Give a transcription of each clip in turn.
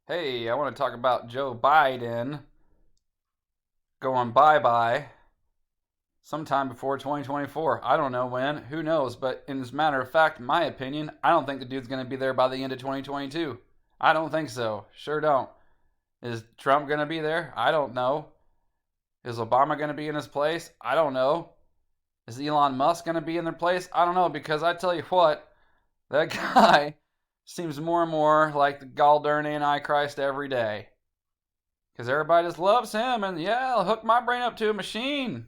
Hey, I want to talk about Joe Biden going bye bye sometime before 2024. I don't know when, who knows, but in as a matter of fact, my opinion, I don't think the dude's going to be there by the end of 2022. I don't think so. Sure don't. Is Trump going to be there? I don't know. Is Obama going to be in his place? I don't know. Is Elon Musk going to be in their place? I don't know, because I tell you what, that guy seems more and more like the gall-darn Antichrist every day. Because everybody just loves him, and yeah, I'll hook my brain up to a machine.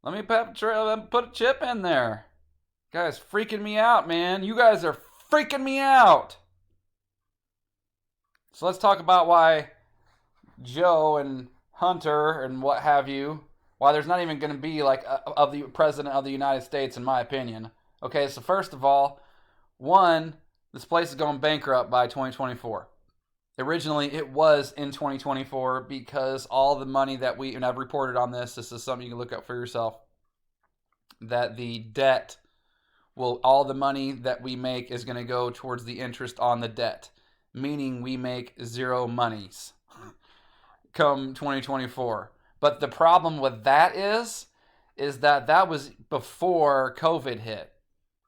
Let me put a chip in there. Guys, freaking me out, man. You guys are freaking me out. So let's talk about why Joe and Hunter and what have you, why there's not even going to be like of the president of the United States, in my opinion. Okay, so first of all, one, this place is going bankrupt by 2024. Originally, it was in 2024 because all the money that and I've reported on this, this is something you can look up for yourself, that the debt all the money that we make is going to go towards the interest on the debt, meaning we make zero monies come 2024. But the problem with that is that that was before COVID hit.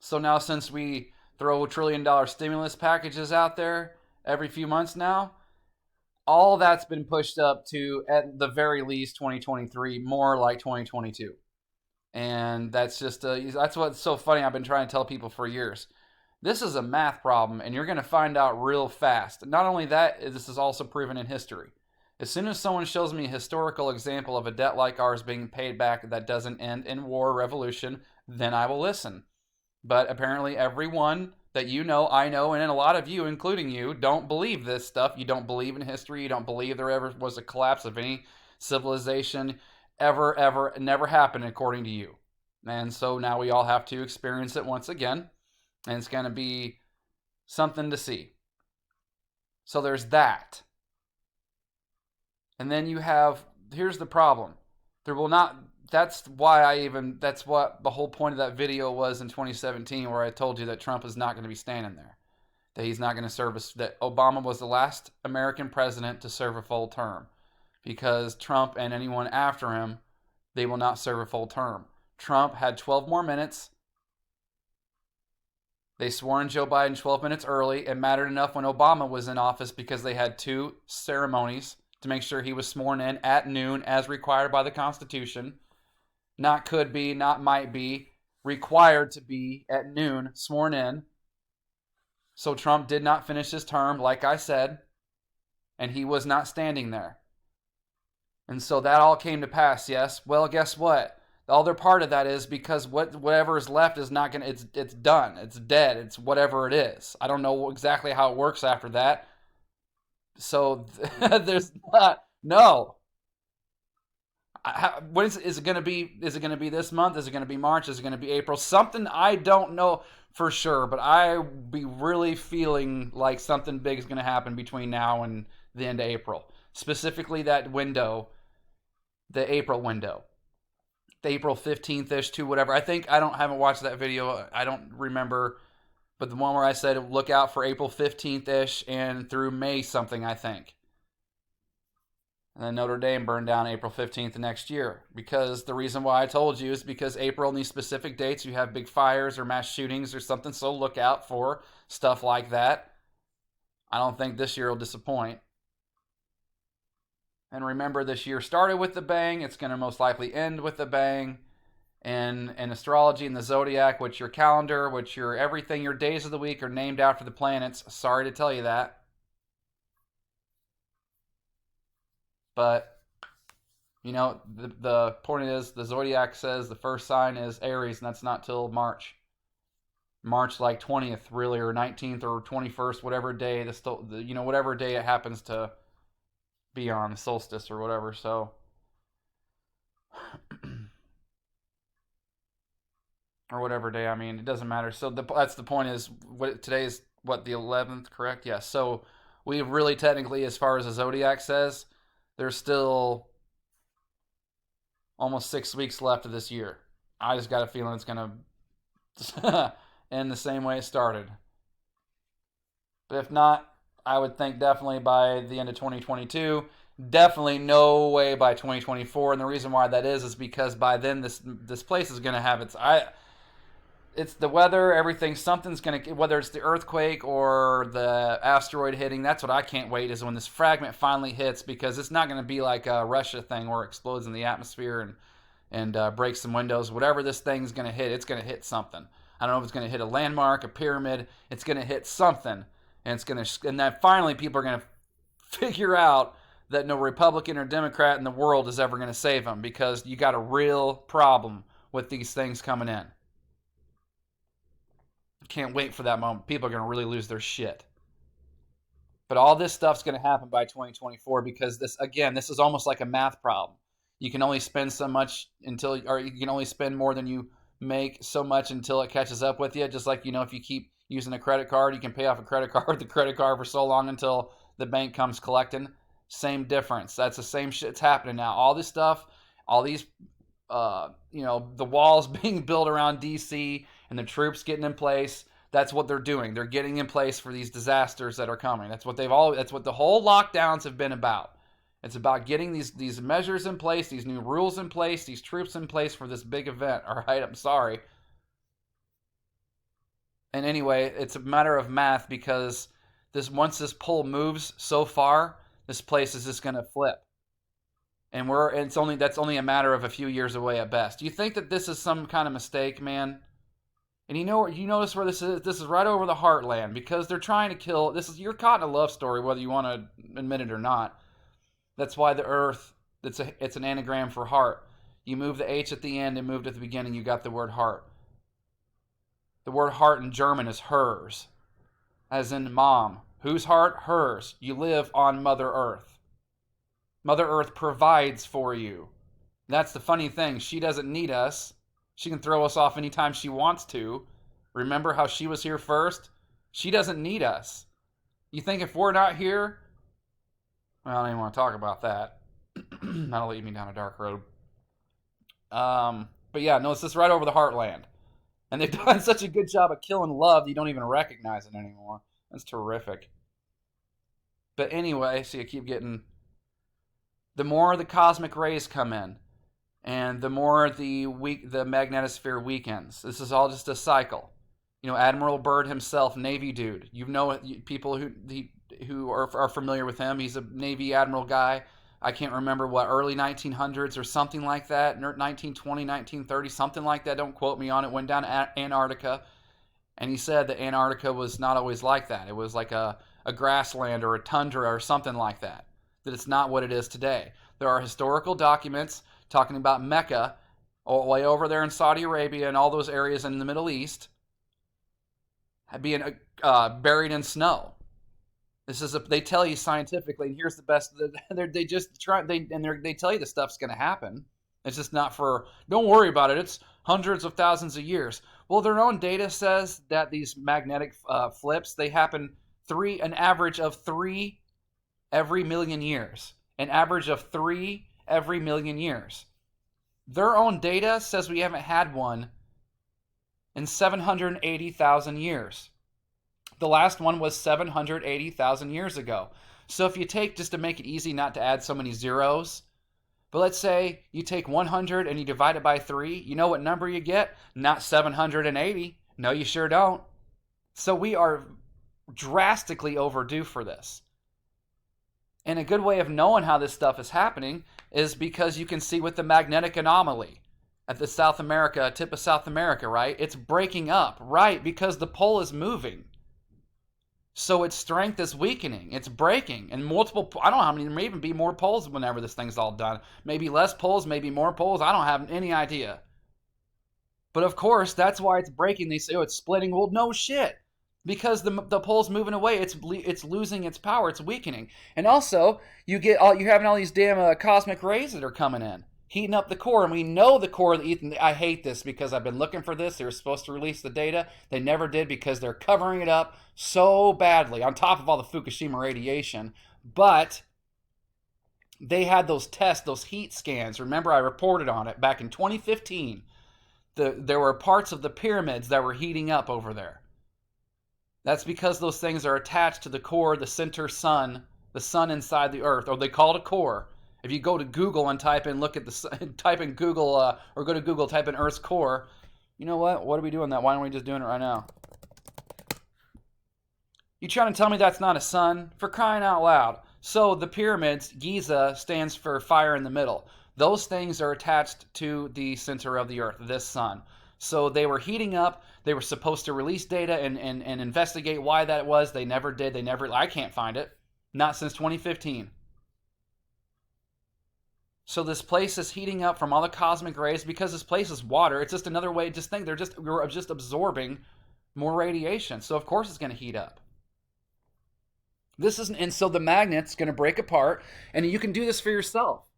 So now since we throw $1 trillion stimulus packages out there every few months now, all that's been pushed up to at the very least 2023, more like 2022. And that's just that's what's so funny. I've been trying to tell people for years. This is a math problem, and you're going to find out real fast. Not only that, this is also proven in history. As soon as someone shows me a historical example of a debt like ours being paid back that doesn't end in war or revolution, then I will listen. But apparently everyone that you know, I know, and a lot of you, including you, don't believe this stuff. You don't believe in history. You don't believe there ever was a collapse of any civilization ever, never happened according to you. And so now we all have to experience it once again. And it's going to be something to see. So there's that. And then you have, here's the problem. There will not, that's what the whole point of that video was in 2017, where I told you that Trump is not going to be standing there. That he's not going to serve that Obama was the last American president to serve a full term. Because Trump and anyone after him, they will not serve a full term. Trump had 12 more minutes. They swore in Joe Biden 12 minutes early. It mattered enough when Obama was in office because they had two ceremonies to make sure he was sworn in at noon as required by the Constitution. Not could be, not might be. Required to be at noon, sworn in. So Trump did not finish his term, like I said, and he was not standing there. And so that all came to pass, yes. Well, guess what? The other part of that is because whatever is left is not going to, it's done. It's dead. It's whatever it is. I don't know exactly how it works after that. So there's not, no. When is it going to be? Is it going to be this month? Is it going to be March? Is it going to be April? Something I don't know for sure, but I be really feeling like something big is going to happen between now and the end of April. Specifically that window, the April window. The April 15th-ish to whatever. Haven't watched that video. I don't remember. But the one where I said look out for April 15th-ish and through May something, I think. And then Notre Dame burned down April 15th next year. Because the reason why I told you is because April and these specific dates, you have big fires or mass shootings or something. So look out for stuff like that. I don't think this year will disappoint. And remember, this year started with the bang. It's going to most likely end with the bang. And astrology and the zodiac, which your calendar, which your everything, your days of the week are named after the planets. Sorry to tell you that. But, the point is, the zodiac says the first sign is Aries, and that's not till March. March like 20th, really, or 19th or 21st, whatever day, whatever day it happens to be on, solstice or whatever, so. Or whatever day, it doesn't matter. So that's the point is, today is, the 11th, correct? Yes, so we really technically, as far as the zodiac says, there's still almost 6 weeks left of this year. I just got a feeling it's going to end the same way it started. But if not, I would think definitely by the end of 2022. Definitely no way by 2024. And the reason why that is because by then this place is going to have it's the weather, everything. Something's going to, whether it's the earthquake or the asteroid hitting. That's what I can't wait is when this fragment finally hits, because it's not going to be like a Russia thing where it explodes in the atmosphere and breaks some windows. Whatever this thing's going to hit, it's going to hit something. I don't know if it's going to hit a landmark, a pyramid. It's going to hit something, and it's going to, and then finally people are going to figure out that no Republican or Democrat in the world is ever going to save them, because you got a real problem with these things coming in. Can't wait for that moment. People are going to really lose their shit. But all this stuff's going to happen by 2024, because this, again, this is almost like a math problem. You can only spend so much until, or you can only spend more than you make so much until it catches up with you. Just like, if you keep using a credit card, you can pay off a credit card, the credit card for so long until the bank comes collecting. Same difference. That's the same shit's happening now. All this stuff, all these, the walls being built around DC and the troops getting in place. That's what they're doing. They're getting in place for these disasters that are coming. That's what that's what the whole lockdowns have been about. It's about getting these measures in place, these new rules in place, these troops in place for this big event. All right, I'm sorry. And anyway, it's a matter of math, because once this pole moves so far, this place is just going to flip. And that's only a matter of a few years away at best. Do you think that this is some kind of mistake, man? And you notice where this is? This is right over the heartland, because they're trying to kill. You're caught in a love story, whether you want to admit it or not. That's why the Earth, it's an anagram for heart. You move the H at the end and moved at the beginning, you got the word heart. The word heart in German is hers, as in mom. Whose heart? Hers. You live on Mother Earth. Mother Earth provides for you. That's the funny thing. She doesn't need us. She can throw us off anytime she wants to. Remember how she was here first? She doesn't need us. You think if we're not here? Well, I don't even want to talk about that. That'll lead me down a dark road. But yeah, no, it's just right over the heartland. And they've done such a good job of killing love, you don't even recognize it anymore. That's terrific. But anyway, so you keep getting... The more the cosmic rays come in, and the more the magnetosphere weakens. This is all just a cycle. Admiral Byrd himself, Navy dude. People who are familiar with him. He's a Navy admiral guy. I can't remember what, early 1900s or something like that, 1920, 1930, something like that. Don't quote me on it. Went down to Antarctica, and he said that Antarctica was not always like that. It was like a grassland or a tundra or something like that. That it's not what it is today. There are historical documents talking about Mecca, way over there in Saudi Arabia and all those areas in the Middle East, being buried in snow. They tell you scientifically, and here's the best. They just try. They tell you the stuff's going to happen. It's just not for. Don't worry about it. It's hundreds of thousands of years. Well, their own data says that these magnetic flips, they happen an average of 3 every million years. An average of 3 every million years. Their own data says we haven't had one in 780,000 years. The last one was 780,000 years ago. So if you take, just to make it easy not to add so many zeros, but let's say you take 100 and you divide it by 3, you know what number you get? Not 780. No, you sure don't. So we are drastically overdue for this. And a good way of knowing how this stuff is happening is because you can see with the magnetic anomaly at the tip of South America, right? It's breaking up, right? Because the pole is moving. So its strength is weakening. It's breaking. And multiple, I don't know how many, there may even be more poles whenever this thing's all done. Maybe less poles, maybe more poles. I don't have any idea. But of course, that's why it's breaking. They say, oh, it's splitting. Well, no shit. Because the pole's moving away, it's losing its power, it's weakening, and also you're having all these damn cosmic rays that are coming in, heating up the core, and we know the core. I hate this because I've been looking for this. They were supposed to release the data, they never did because they're covering it up so badly. On top of all the Fukushima radiation, but they had those tests, those heat scans. Remember, I reported on it back in 2015. There were parts of the pyramids that were heating up over there. That's because those things are attached to the core, the center sun, the sun inside the Earth, or they call it a core. If you go to Google and type in, look at the type in Google, or go to Google, type in Earth's core. You know what? What are we doing that? Why aren't we just doing it right now? You trying to tell me that's not a sun? For crying out loud. So the pyramids, Giza stands for fire in the middle. Those things are attached to the center of the Earth, this sun. So they were heating up. They were supposed to release data and investigate why that was. They never did. I can't find it. Not since 2015. So this place is heating up from all the cosmic rays because this place is water. It's just another way. Just think we're just absorbing more radiation. So of course it's going to heat up. And so the magnet's going to break apart, and you can do this for yourself.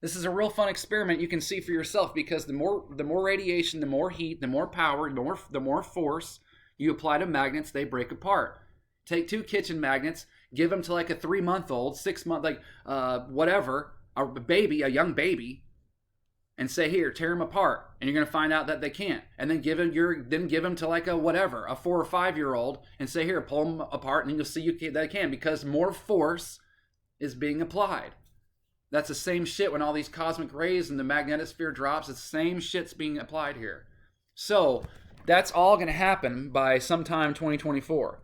This is a real fun experiment you can see for yourself, because the more radiation, the more heat, the more power, the more force you apply to magnets, they break apart. Take 2 kitchen magnets, give them to like a 3-month-old, 6-month, whatever, a young baby, and say, here, tear them apart, and you're going to find out that they can't. And then give them to like a 4 or 5-year-old, and say, here, pull them apart, and you'll see that they can, because more force is being applied. That's the same shit when all these cosmic rays and the magnetosphere drops. It's the same shit's being applied here. So that's all going to happen by sometime 2024.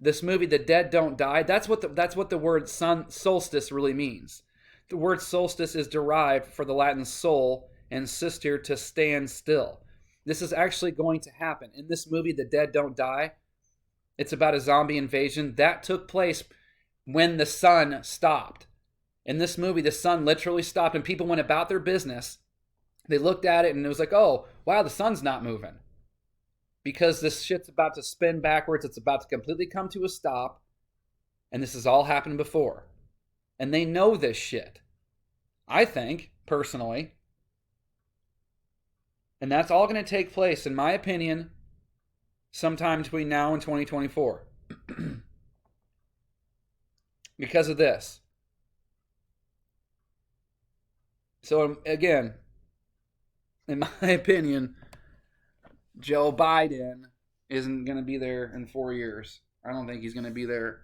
This movie, The Dead Don't Die, that's what the word solstice really means. The word solstice is derived for the Latin sol and sister, to stand still. This is actually going to happen. In this movie, The Dead Don't Die, it's about a zombie invasion. That took place when the sun stopped. In this movie, the sun literally stopped and people went about their business. They looked at it and it was like, oh, wow, the sun's not moving. Because this shit's about to spin backwards. It's about to completely come to a stop. And this has all happened before. And they know this shit. I think, personally. And that's all going to take place, in my opinion, sometime between now and 2024. Because of this. So, again, in my opinion, Joe Byeden isn't going to be there in 4 years. I don't think he's going to be there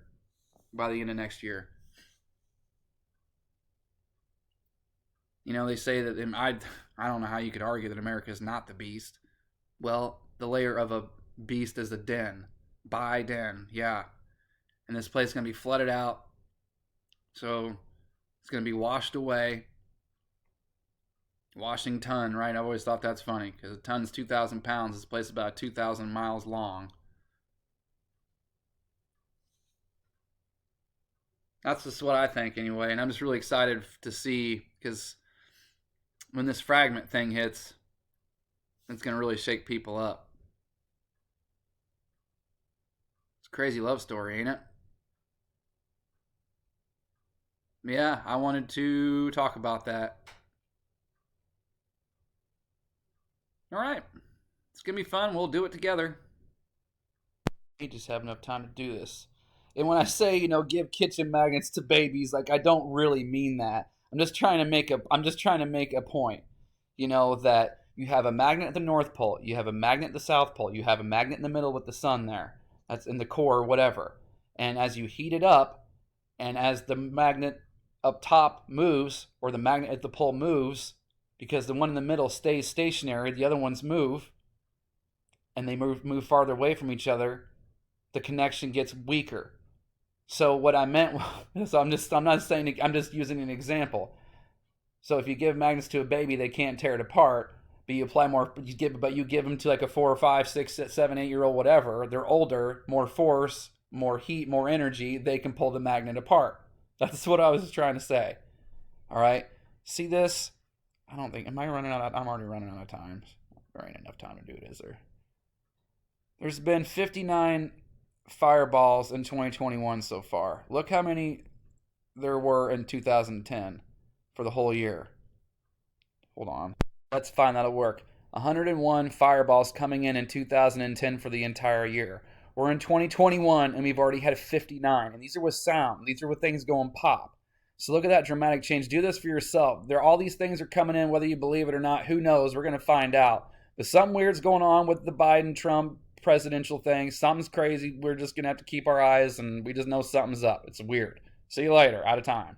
by the end of next year. You know, they say that I don't know how you could argue that America is not the beast. Well, the layer of a beast is a den. Byeden, yeah. And this place is going to be flooded out. So it's going to be washed away. Washington, right? I've always thought that's funny, because a ton's 2,000 pounds. This place is about 2,000 miles long. That's just what I think anyway. And I'm just really excited to see, because when this fragment thing hits, it's going to really shake people up. It's a crazy love story, ain't it? Yeah, I wanted to talk about that. All right. It's going to be fun. We'll do it together. We just have enough time to do this. And when I say, give kitchen magnets to babies, I don't really mean that. I'm just trying to make a point. That you have a magnet at the North Pole, you have a magnet at the South Pole, you have a magnet in the middle with the sun there. That's in the core or whatever. And as you heat it up, and as the magnet up top moves, or the magnet at the pole moves, because the one in the middle stays stationary, the other ones move, and they move farther away from each other, the connection gets weaker. So what I meant was, I'm just using an example. So if you give magnets to a baby, they can't tear it apart, but you apply more, you give them to like a 4 or 5, 6, 7, 8-year-old, whatever. They're older, more force, more heat, more energy. They can pull the magnet apart. That's what I was trying to say. All right. See this? I'm already running out of time. There ain't enough time to do it, is there? There's been 59 fireballs in 2021 so far. Look how many there were in 2010 for the whole year. Hold on. Let's find that'll work. 101 fireballs coming in 2010 for the entire year. We're in 2021 and we've already had 59. And these are with sound. These are with things going pop. So look at that dramatic change. Do this for yourself. All these things are coming in, whether you believe it or not. Who knows? We're going to find out. But something weird's going on with the Biden-Trump presidential thing. Something's crazy. We're just going to have to keep our eyes, and we just know something's up. It's weird. See you later. Out of time.